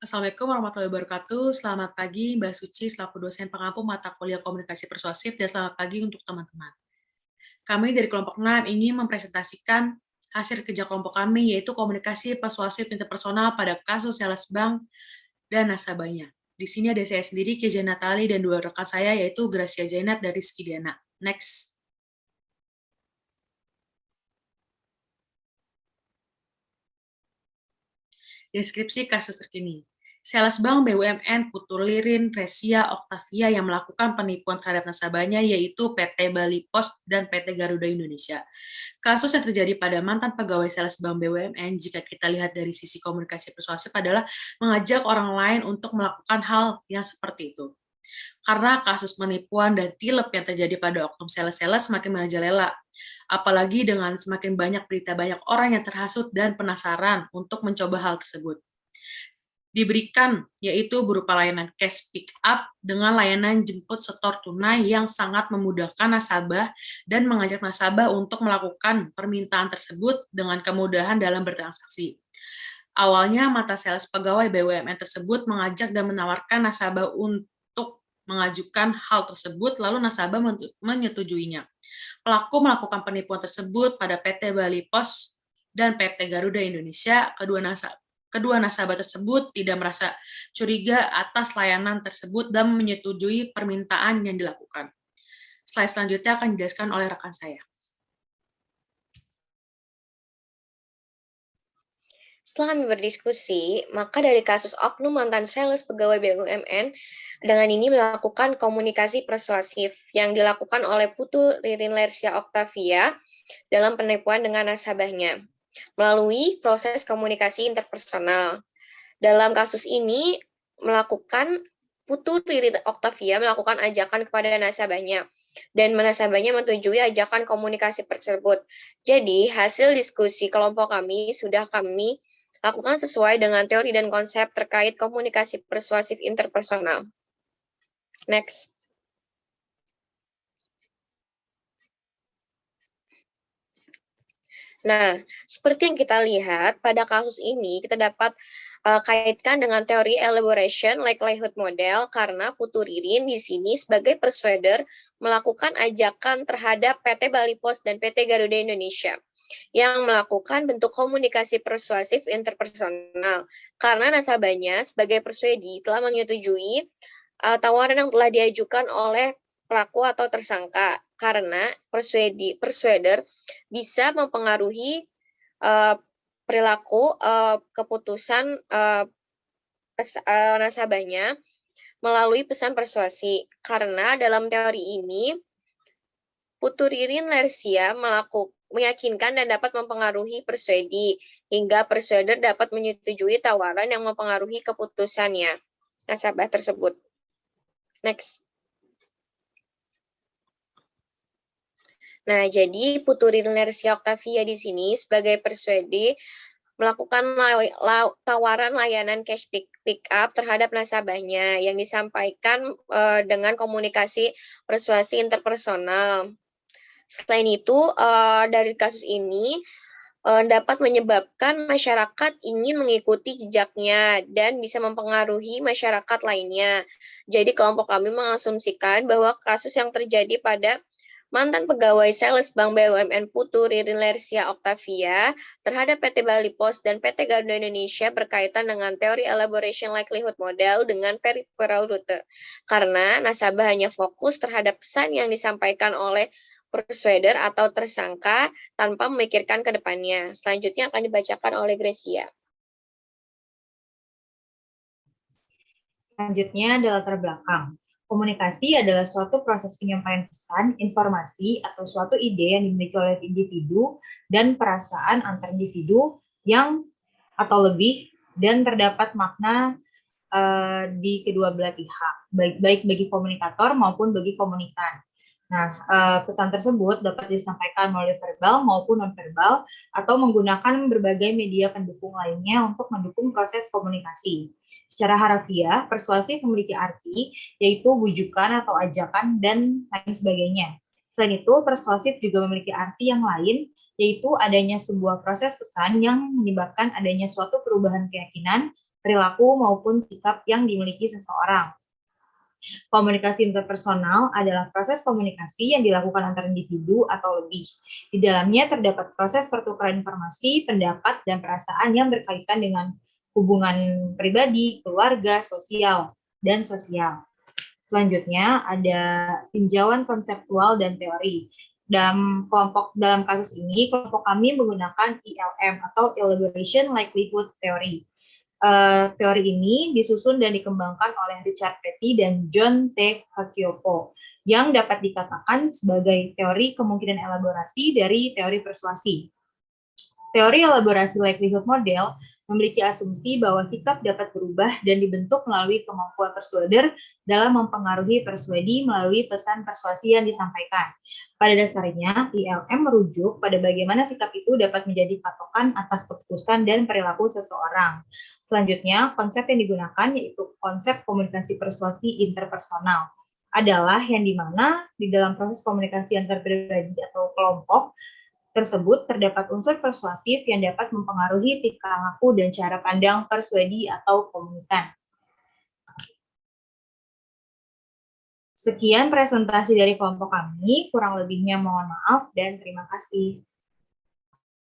Assalamualaikum warahmatullahi wabarakatuh. Selamat pagi Mbak Suci selaku dosen pengampu mata kuliah komunikasi persuasif dan selamat pagi untuk teman-teman. Kami dari kelompok 6 ingin mempresentasikan hasil kerja kelompok kami yaitu komunikasi persuasif interpersonal pada kasus sales bank dan nasabahnya. Di sini ada saya sendiri, Keja Natali, dan dua rekan saya yaitu Gracia Jainat dari Skidiana. Next. Deskripsi kasus terkini. Sales bank BUMN Putu Lirin Resia Octavia yang melakukan penipuan terhadap nasabahnya yaitu PT Bali Pos dan PT Garuda Indonesia. Kasus yang terjadi pada mantan pegawai sales bank BUMN jika kita lihat dari sisi komunikasi persuasif adalah mengajak orang lain untuk melakukan hal yang seperti itu. Karena kasus penipuan dan tilep yang terjadi pada oknum sales-sales semakin merajalela. Apalagi dengan semakin banyak berita banyak orang yang terhasut dan penasaran untuk mencoba hal tersebut. Diberikan yaitu berupa layanan cash pick up dengan layanan jemput setor tunai yang sangat memudahkan nasabah dan mengajak nasabah untuk melakukan permintaan tersebut dengan kemudahan dalam bertransaksi. Awalnya mata sales pegawai BUMN tersebut mengajak dan menawarkan nasabah untuk mengajukan hal tersebut lalu nasabah menyetujuinya. Pelaku melakukan penipuan tersebut pada PT Bali Pos dan PT Garuda Indonesia. Kedua nasabah tersebut tidak merasa curiga atas layanan tersebut dan menyetujui permintaan yang dilakukan. Slide selanjutnya akan dijelaskan oleh rekan saya. Setelah kami berdiskusi, maka dari kasus oknum mantan sales pegawai BUMN, dengan ini melakukan komunikasi persuasif yang dilakukan oleh Putu Ririn Lersia Octavia dalam penipuan dengan nasabahnya melalui proses komunikasi interpersonal. Dalam kasus ini, Putu Ririn Octavia melakukan ajakan kepada nasabahnya, dan nasabahnya menyetujui ajakan komunikasi tersebut. Jadi, hasil diskusi kelompok kami sudah kami lakukan sesuai dengan teori dan konsep terkait komunikasi persuasif interpersonal. Next. Nah, seperti yang kita lihat, pada kasus ini kita dapat kaitkan dengan teori elaboration likelihood model karena Putu Ririn di sini sebagai persuader melakukan ajakan terhadap PT Bali Pos dan PT Garuda Indonesia yang melakukan bentuk komunikasi persuasif interpersonal karena nasabahnya sebagai persuadi telah menyetujui tawaran yang telah diajukan oleh pelaku atau tersangka karena persuader bisa mempengaruhi perilaku keputusan nasabahnya melalui pesan persuasi. Karena dalam teori ini, Putu Ririn Lersia meyakinkan dan dapat mempengaruhi persuadi, hingga persuader dapat menyetujui tawaran yang mempengaruhi keputusannya nasabah tersebut. Next. Nah, jadi Putu Ririn Lersia Octavia di sini sebagai persuadi melakukan tawaran layanan cash pick up terhadap nasabahnya yang disampaikan dengan komunikasi persuasi interpersonal. Selain itu, dari kasus ini dapat menyebabkan masyarakat ingin mengikuti jejaknya dan bisa mempengaruhi masyarakat lainnya. Jadi kelompok kami mengasumsikan bahwa kasus yang terjadi pada mantan pegawai sales Bank BUMN Putu Ririn Lersia Octavia terhadap PT Bali Pos dan PT Garuda Indonesia berkaitan dengan teori elaboration likelihood model dengan peripheral route. Karena nasabah hanya fokus terhadap pesan yang disampaikan oleh persuader atau tersangka tanpa memikirkan ke depannya. Selanjutnya akan dibacakan oleh Gracia. Selanjutnya adalah latar belakang. Komunikasi adalah suatu proses penyampaian pesan, informasi, atau suatu ide yang dimiliki oleh individu dan perasaan antar individu yang atau lebih dan terdapat makna di kedua belah pihak, baik bagi komunikator maupun bagi komunikan. Nah, pesan tersebut dapat disampaikan melalui verbal maupun non-verbal atau menggunakan berbagai media pendukung lainnya untuk mendukung proses komunikasi. Secara harfiah, persuasif memiliki arti yaitu bujukan atau ajakan dan lain sebagainya. Selain itu, persuasif juga memiliki arti yang lain yaitu adanya sebuah proses pesan yang menyebabkan adanya suatu perubahan keyakinan perilaku maupun sikap yang dimiliki seseorang. Komunikasi interpersonal adalah proses komunikasi yang dilakukan antar individu atau lebih. Di dalamnya terdapat proses pertukaran informasi, pendapat, dan perasaan yang berkaitan dengan hubungan pribadi, keluarga, sosial, dan sosial. Selanjutnya ada tinjauan konseptual dan teori. Dalam kasus ini, kelompok kami menggunakan ELM atau Elaboration Likelihood Theory. Teori ini disusun dan dikembangkan oleh Richard Petty dan John T. Cacioppo, yang dapat dikatakan sebagai teori kemungkinan elaborasi dari teori persuasi. Teori elaborasi likelihood model memiliki asumsi bahwa sikap dapat berubah dan dibentuk melalui kemampuan persuader dalam mempengaruhi persuadi melalui pesan persuasi yang disampaikan. Pada dasarnya, ILM merujuk pada bagaimana sikap itu dapat menjadi patokan atas keputusan dan perilaku seseorang. Selanjutnya, konsep yang digunakan yaitu konsep komunikasi persuasi interpersonal adalah yang dimana di dalam proses komunikasi antar pribadi atau kelompok tersebut terdapat unsur persuasif yang dapat mempengaruhi tingkah laku dan cara pandang persuadi atau komunikan. Sekian presentasi dari kelompok kami, kurang lebihnya mohon maaf dan terima kasih.